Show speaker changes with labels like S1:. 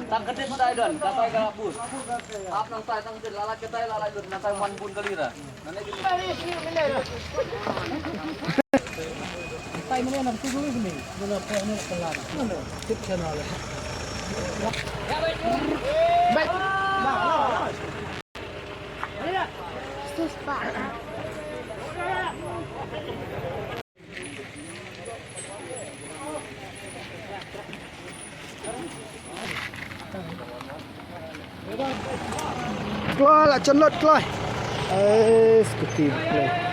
S1: Tang kedit tay don, katay galapus. Ap nang tay tang kedit lalak ketay lalak don, nang tay man bun kalira. Nanti
S2: tay mo na tuloy ni. Wala pa ano pala. Ano? Tip channel. Baik.
S3: Sus Pak.
S2: Keluar lah, celot keluar. Skuti keluar.